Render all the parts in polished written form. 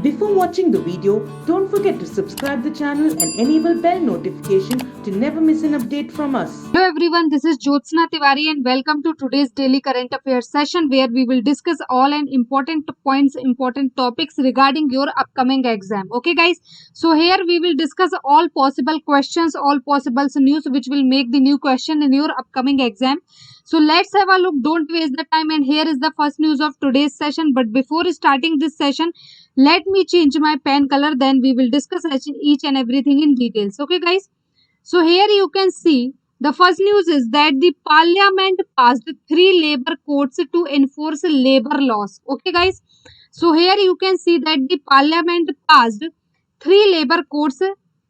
Before watching the video, don't forget to subscribe the channel and enable bell notification to never miss an update from us. Hello everyone, this is Jyotsna Tiwari and welcome to today's daily current affairs session where we will discuss all and important points, important topics regarding your upcoming exam. Okay guys, so here we will discuss all possible questions, all possible news which will make the new question in your upcoming exam. So let's have a look, don't waste the time, and here is the first news of today's session. But before starting this session, let me change my pen color, then we will discuss each and everything in details. Okay guys, so here you can see the first news is that the parliament passed 3 labor codes to enforce labor laws. Okay guys, so here you can see that the parliament passed 3 labor codes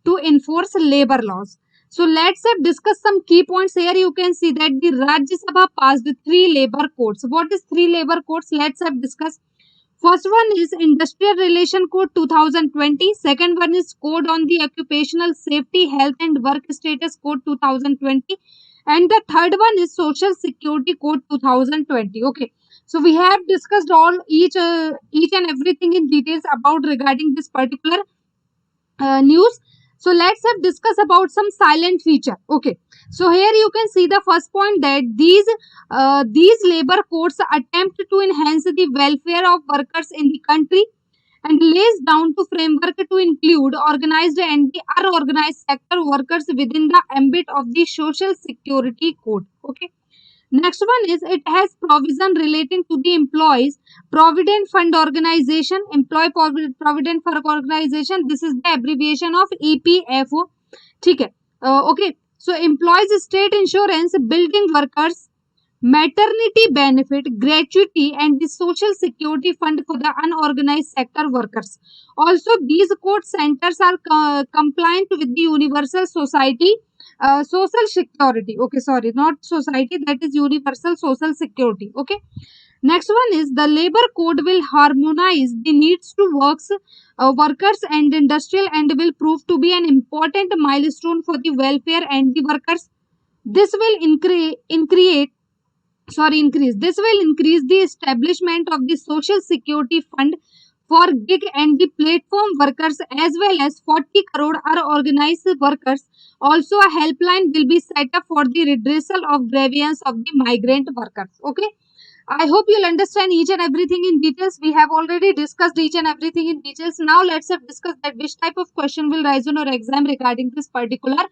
to enforce labor laws. So let's discuss some key points. Here you can see that the Rajya Sabha passed 3 labor codes. What is 3 labor codes? Let's discuss. First one is Industrial Relation Code 2020. Second one is Code on the Occupational Safety, Health and Work Status Code 2020. And the third one is Social Security Code 2020. Okay. So we have discussed all each and everything in details about regarding this particular news. So let's discuss about some silent feature. Okay. So here you can see the first point that these labor codes attempt to enhance the welfare of workers in the country and lays down to framework to include organized and the unorganized sector workers within the ambit of the Social Security Code. Okay. Next one is it has provision relating to the employees provident fund organization, employee provident fund organization. This is the abbreviation of EPFO. ठीक है. Okay. So employees state insurance, building workers, maternity benefit, gratuity and the social security fund for the unorganized sector workers. Also these code centers are compliant with the universal society social security. Okay, sorry, not society, that is universal social security. Okay. Next one is the labor code will harmonize the needs to workers and industrial and will prove to be an important milestone for the welfare and the workers. This will increase the establishment of the social security fund for gig and the platform workers as well as 40 crore unorganized workers. Also a helpline will be set up for the redressal of grievance of the migrant workers. Okay. I hope you'll understand each and everything in details. We have already discussed each and everything in details. Now let's discuss that which type of question will rise on your exam regarding this particular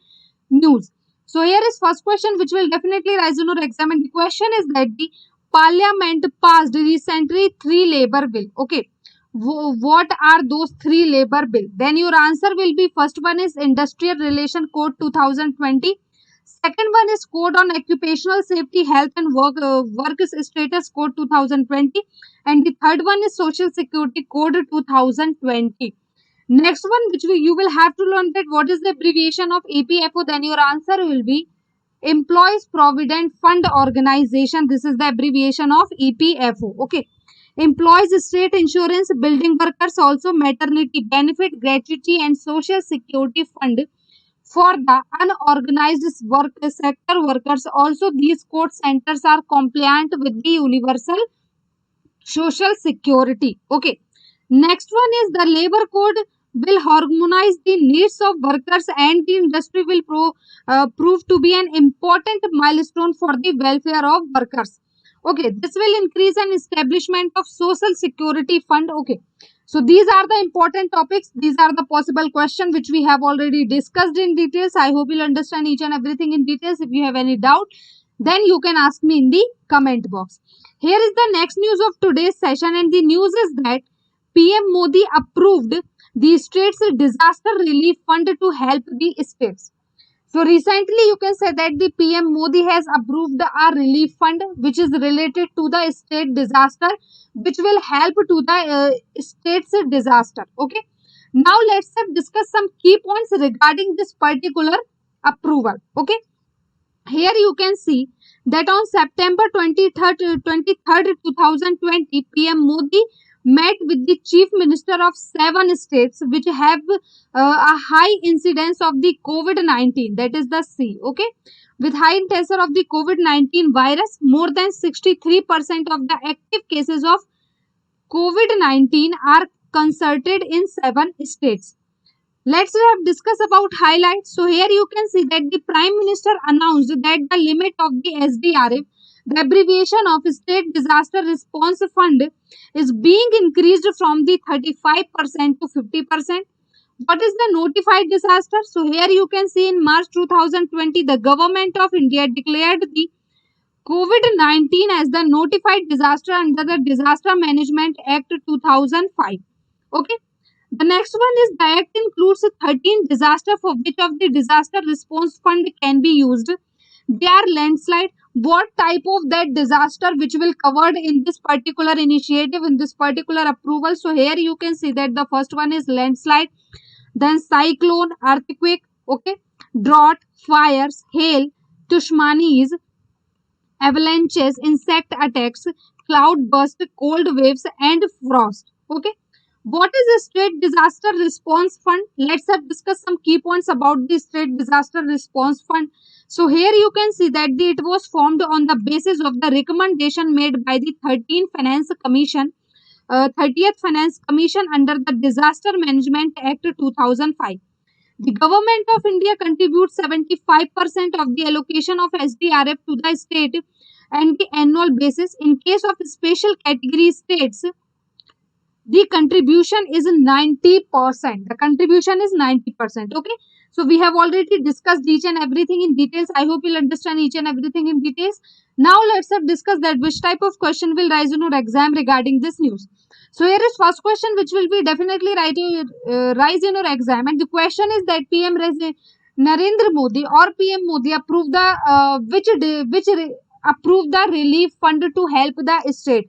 news. So here is first question which will definitely rise on your exam, and the question is that the parliament passed recently 3 labor bill. Okay. What are those 3 labor bill? Then your answer will be first one is Industrial Relation Code 2020. Second one is Code on Occupational Safety, Health and Work Status Code 2020. And the third one is Social Security Code 2020. Next one which you will have to learn that what is the abbreviation of EPFO. Then your answer will be Employees Provident Fund Organization. This is the abbreviation of EPFO. Okay. Employees State Insurance, building workers, also maternity benefit, gratuity and social security fund for the unorganized work sector workers. Also these code centers are compliant with the universal social security. Okay. Next one is the labor code will harmonize the needs of workers and the industry will prove to be an important milestone for the welfare of workers. Okay, this will increase an establishment of social security fund. Okay, so these are the important topics. These are the possible questions which we have already discussed in details. I hope you'll understand each and everything in details. If you have any doubt, then you can ask me in the comment box. Here is the next news of today's session, and the news is that PM Modi approved the states disaster relief fund to help the states. So recently you can say that the PM Modi has approved a relief fund which is related to the state disaster, which will help to the state's disaster. Okay. Now let's discuss some key points regarding this particular approval. Okay. Here you can see that on September 23rd, 2020, PM Modi met with the chief minister of 7 states which have a high incidence of the COVID-19, that is the C. Okay, with high incidence of the COVID-19 virus, more than 63% of the active cases of COVID-19 are concerted in 7 states. Let's discuss about highlights. So here you can see that the Prime Minister announced that the limit of the SDRF, the abbreviation of State Disaster Response Fund, is being increased from the 35% to 50%. What is the notified disaster? So here you can see in March 2020, the Government of India declared the COVID-19 as the notified disaster under the Disaster Management Act 2005. Okay. The next one is the act includes 13 disaster for which of the disaster response fund can be used. They are landslide. What type of that disaster which will covered in this particular initiative, in this particular approval? So here you can see that the first one is landslide, then cyclone, earthquake, okay, drought, fires, hail, tushmanis, avalanches, insect attacks, cloud burst, cold waves, and frost. Okay. What is a state disaster response fund? Let's discuss some key points about the state disaster response fund. So here you can see that it was formed on the basis of the recommendation made by the 30th Finance Commission under the Disaster Management Act 2005. The Government of India contributes 75% of the allocation of SDRF to the state and the annual basis. In case of special category states, the contribution is 90%. The contribution is 90%. Okay. So we have already discussed each and everything in details. I hope you'll understand each and everything in details. Now let's discuss that which type of question will rise in your exam regarding this news. So here is first question which will be definitely rise in your exam, and the question is that PM Narendra Modi or PM Modi approved the approved the relief fund to help the state.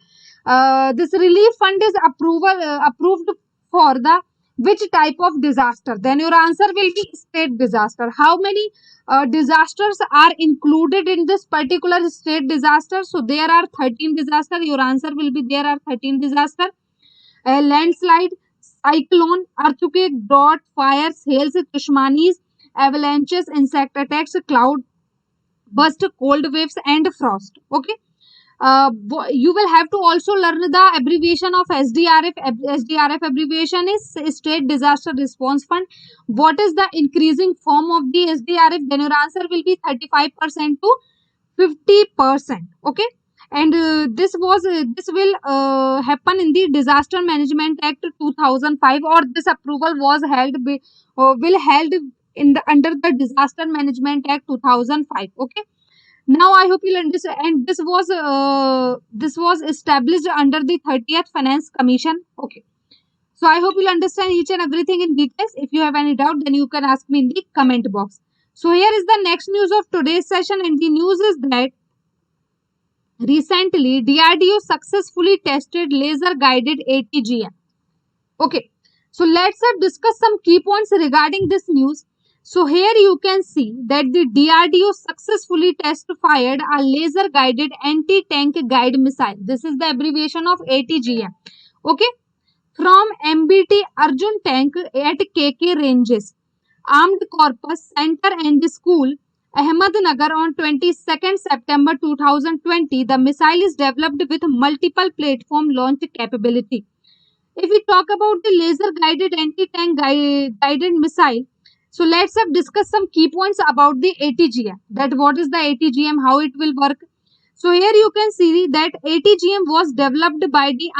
This relief fund is approved for the which type of disaster? Then your answer will be state disaster. How many disasters are included in this particular state disaster? So there are 13 disasters. Your answer will be there are 13 disasters. Landslide, cyclone, earthquake, drought, fires, hails, tushmanis, avalanches, insect attacks, cloud burst, cold waves, and frost. Okay. You will have to also learn the abbreviation of SDRF. SDRF abbreviation is State Disaster Response Fund. What is the increasing form of the SDRF? Then your answer will be 35% to 50%. Okay. And this will happen in the Disaster Management Act 2005, or this approval was held in the under the Disaster Management Act 2005. Okay. Now I hope you'll understand, and this was established under the 30th Finance Commission. Okay. So I hope you'll understand each and everything in details. If you have any doubt, then you can ask me in the comment box. So here is the next news of today's session, and the news is that recently DRDO successfully tested laser guided ATGM. Okay. So let's discuss some key points regarding this news. So here you can see that the DRDO successfully test-fired a laser-guided anti-tank guide missile. This is the abbreviation of ATGM. Okay. From MBT Arjun tank at KK Ranges, Armed Corpus Center and School, Ahmednagar on 22nd September 2020. The missile is developed with multiple platform launch capability. If we talk about the laser-guided anti-tank guided missile, so let's discuss some key points about the ATGM. That what is the ATGM, how it will work. So here you can see that ATGM was developed by the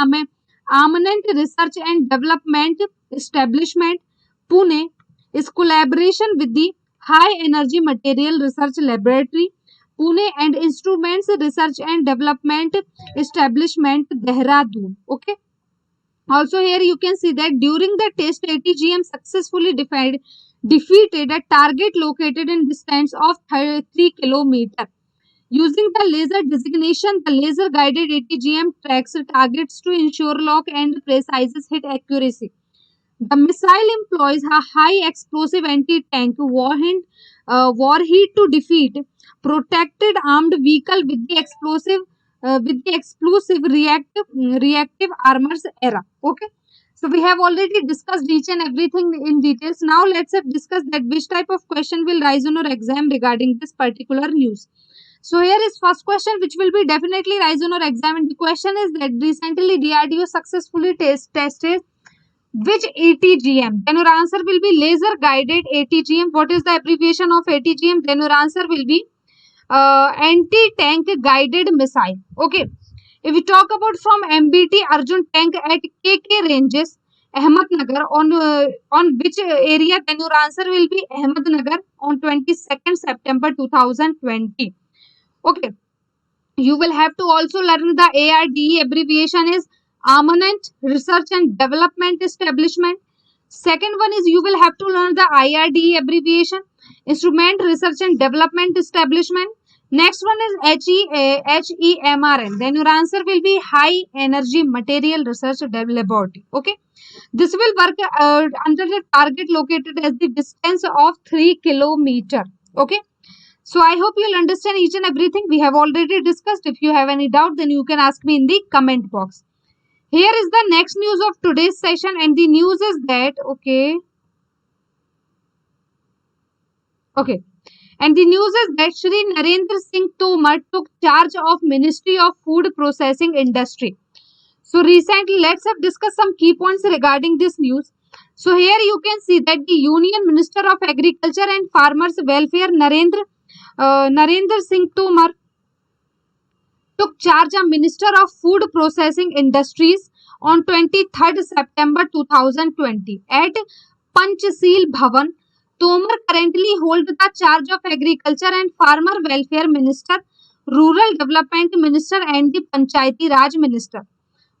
Armament Research and Development Establishment, Pune, is collaboration with the High Energy Material Research Laboratory, Pune, and Instruments Research and Development Establishment, Dehradun. Okay. Also here you can see that during the test, ATGM successfully defeated a target located in distance of 3 km. Using the laser designation, the laser guided ATGM tracks targets to ensure lock and precise hit accuracy. The missile employs a high explosive anti-tank warhead to defeat protected armed vehicle with the explosive reactive armors era. Okay. So we have already discussed each and everything in details. Now let's discuss that which type of question will rise on your exam regarding this particular news. So here is first question which will be definitely rise on your exam, and the question is that recently DRDO successfully tested Which ATGM? Then your answer will be laser guided ATGM. What is the abbreviation of ATGM? Then your answer will be anti-tank guided missile. Okay. If we talk about from MBT Arjun tank at KK ranges, Ahmednagar, on which area? Then your answer will be Ahmednagar on 22nd September 2020. Okay. You will have to also learn the ARDE abbreviation is Armament Research and Development Establishment. Second one is you will have to learn the IRDE abbreviation, Instrument Research and Development Establishment. Next one is HEMRL. Then your answer will be High Energy Material Research Laboratory. Okay. This will work under the target located as the distance of 3 kilometer. Okay. So I hope you'll understand each and everything we have already discussed. If you have any doubt, then you can ask me in the comment box. Here is the next news of today's session, and the news is that, and the news is that Shri Narendra Singh Tomar took charge of Ministry of Food Processing Industry. So recently, let's have discussed some key points regarding this news. So here you can see that the Union Minister of Agriculture and Farmers Welfare Narendra Singh Tomar took charge of Minister of Food Processing Industries on 23rd September 2020 at Panchsheel Bhavan. Tomar currently holds the charge of Agriculture and Farmer Welfare Minister, Rural Development Minister and the Panchayati Raj Minister.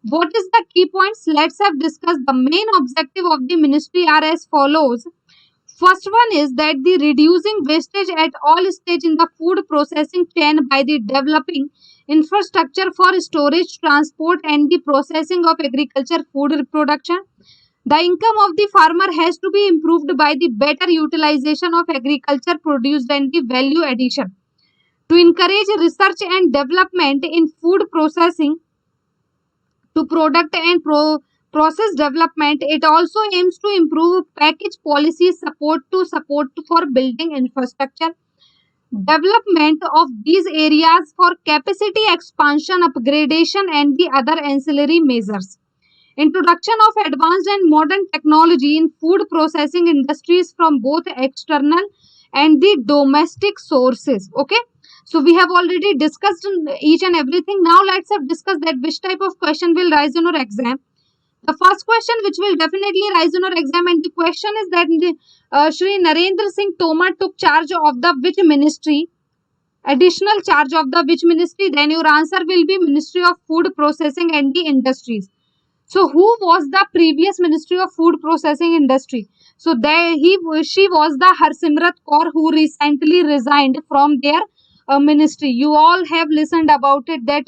What is the key points? Let's have discussed. The main objective of the ministry are as follows. First one is that the reducing wastage at all stages in the food processing chain by the developing infrastructure for storage, transport and the processing of agriculture food production. The income of the farmer has to be improved by the better utilization of agriculture produce and the value addition. To encourage research and development in food processing, to product and process development, it also aims to improve package policy support for building infrastructure, development of these areas for capacity expansion, upgradation and the other ancillary measures. Introduction of advanced and modern technology in food processing industries from both external and the domestic sources. Okay. So we have already discussed each and everything. Now let's have discussed that which type of question will rise in your exam. The first question which will definitely rise in your exam, and the question is that Shri Narendra Singh Tomar took charge of the which ministry? Additional charge of the which ministry? Then your answer will be Ministry of Food Processing and the Industries. So who was the previous Ministry of Food Processing Industry? So she was the Harsimrat Kaur, who recently resigned from their ministry. You all have listened about it, that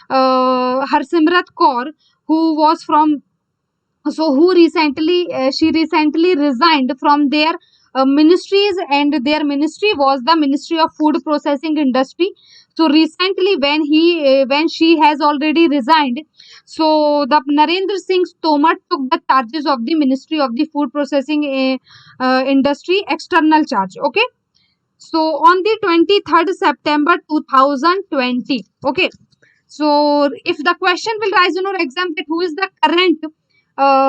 Harsimrat Kaur, who was from, she recently resigned from their ministries, and their ministry was the Ministry of Food Processing Industry. So recently when she has already resigned, so the Narendra Singh Tomar took the charges of the Ministry of the Food Processing Industry, external charge. Okay. So on the 23rd September 2020. Okay. So if the question will rise in your exam that who is the current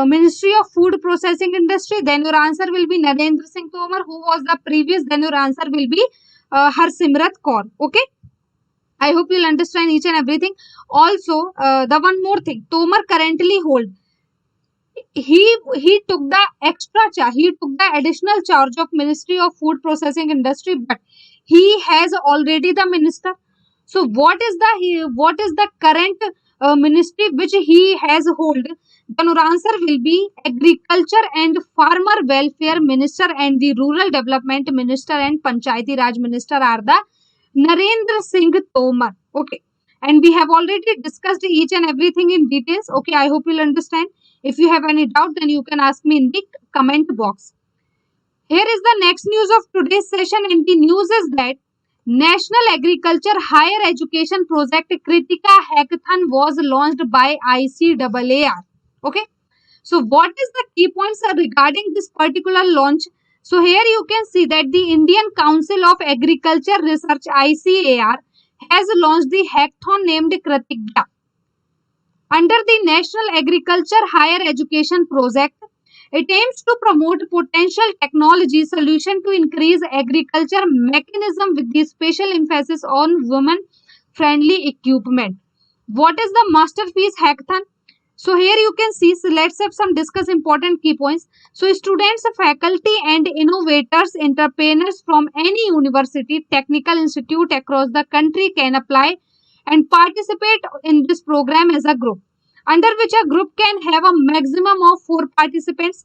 Ministry of Food Processing Industry, then your answer will be Narendra Singh Tomar. Who was the previous? Then your answer will be Harsimrat Kaur. Okay. I hope you'll understand each and everything. Also, the one more thing, Tomar currently hold. He took the extra charge. He took the additional charge of Ministry of Food Processing Industry, but he has already the minister. So what is the current ministry which he has hold? Then your answer will be Agriculture and Farmer Welfare Minister and the Rural Development Minister and Panchayati Raj Minister are the Narendra Singh Tomar. Okay. And we have already discussed each and everything in details. Okay. I hope you'll understand. If you have any doubt, then you can ask me in the comment box. Here is the next news of today's session, and the news is that National Agriculture Higher Education Project Kritika Hackathon was launched by ICAAR. Okay. So what is the key points regarding this particular launch? So here you can see that the Indian Council of Agriculture Research ICAR has launched the hackathon named Kritika. Under the National Agriculture Higher Education Project, It aims to promote potential technology solution to increase agriculture mechanism with the special emphasis on women-friendly equipment. What is the masterpiece hackathon? So here you can see, so let's have some discuss important key points. So students, faculty and innovators, entrepreneurs from any university, technical institute across the country can apply and participate in this program as a group, under which a group can have a maximum of 4 participants.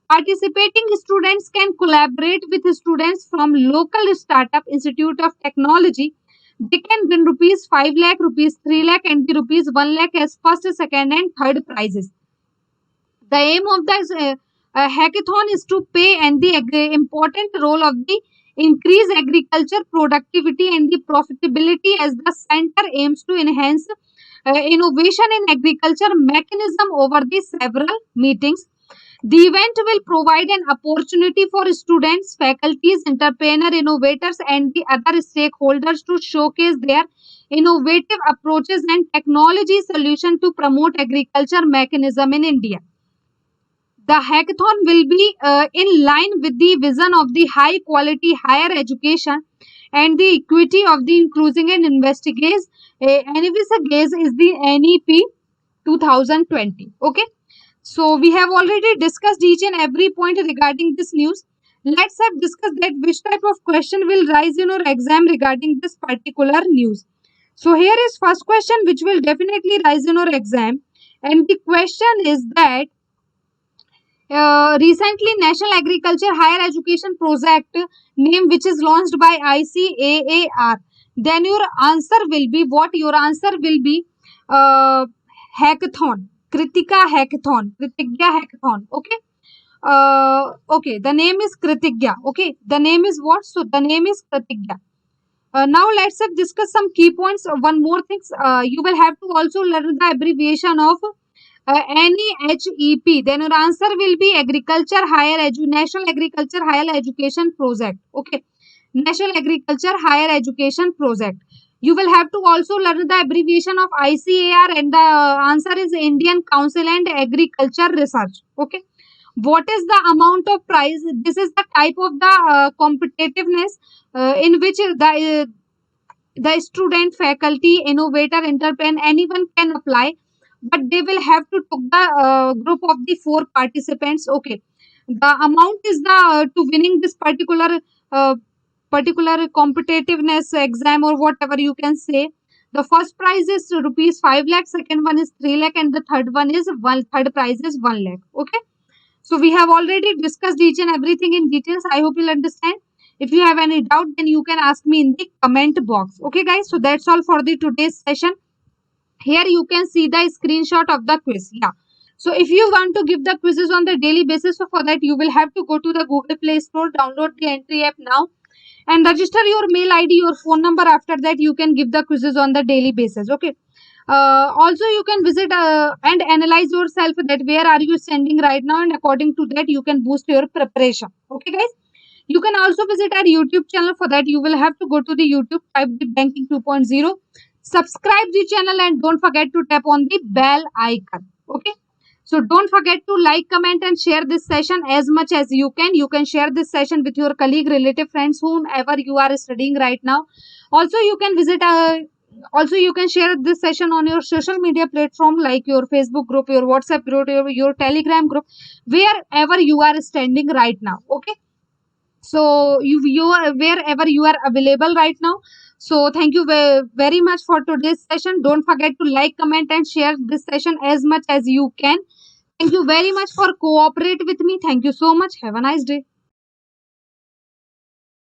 Participating students can collaborate with students from local startup institute of technology. They can win rupees 5 lakh, rupees 3 lakh and rupees 1 lakh as first, second and third prizes. The aim of the hackathon is to play and the important role of the increase agriculture productivity and the profitability, as the center aims to enhance innovation in agriculture mechanism over the several meetings. The event will provide an opportunity for students, faculties, entrepreneurs, innovators, and the other stakeholders to showcase their innovative approaches and technology solution to promote agriculture mechanism in India. The hackathon will be in line with the vision of the high quality higher education and the equity of the inclusion and investigation. Gaze is the NEP 2020. Okay. So we have already discussed each and every point regarding this news. Let's have discussed that which type of question will rise in your exam regarding this particular news. So here is first question which will definitely rise in your exam, and the question is that recently National Agriculture Higher Education Project name which is launched by ICAAR. Then your answer will be what? Your answer will be hackathon. Kritika hackathon. Kritigya hackathon. Okay. Okay. The name is Kritigya. Okay. The name is what? So the name is Kritigya. Now let's discuss some key points. One more thing. You will have to also learn the abbreviation of NEHEP. Then your answer will be National Agriculture Higher Education Project. Okay. National Agriculture Higher Education Project. You will have to also learn the abbreviation of ICAR, and the answer is Indian Council and Agriculture Research. Okay. What is the amount of prize? This is the type of the competitiveness in which the student, faculty, innovator, entrepreneur, anyone can apply, but they will have to took the group of the 4 participants. Okay. The amount is the to winning this particular competitiveness exam or whatever you can say. The first prize is rupees 5 lakh, second one is 3 lakh, and the third prize is 1 lakh. Okay. So we have already discussed each and everything in details. I hope you'll understand. If you have any doubt, then you can ask me in the comment box. Okay guys, so that's all for the today's session. Here you can see the screenshot of the quiz. Yeah. So if you want to give the quizzes on the daily basis, so for that you will have to go to the Google Play Store, download the Entry app now, and register your mail ID, your phone number. After that you can give the quizzes on the daily basis. Okay. Also you can visit and analyze yourself that where are you standing right now, and according to that you can boost your preparation. Okay guys. You can also visit our YouTube channel. For that you will have to go to the YouTube, type the Banking 2.0, subscribe the channel, and don't forget to tap on the bell icon. Okay. So don't forget to like, comment and share this session as much as you can. You can share this session with your colleague, relative, friends, whomever you are studying right now. Also you can visit also you can share this session on your social media platform like your Facebook group, your WhatsApp group, your Telegram group, wherever you are standing right now. Okay. So you are wherever you are available right now. So thank you very much for today's session. Don't forget to like, comment and share this session as much as you can. Thank you very much for cooperate with me. Thank you so much. Have a nice day.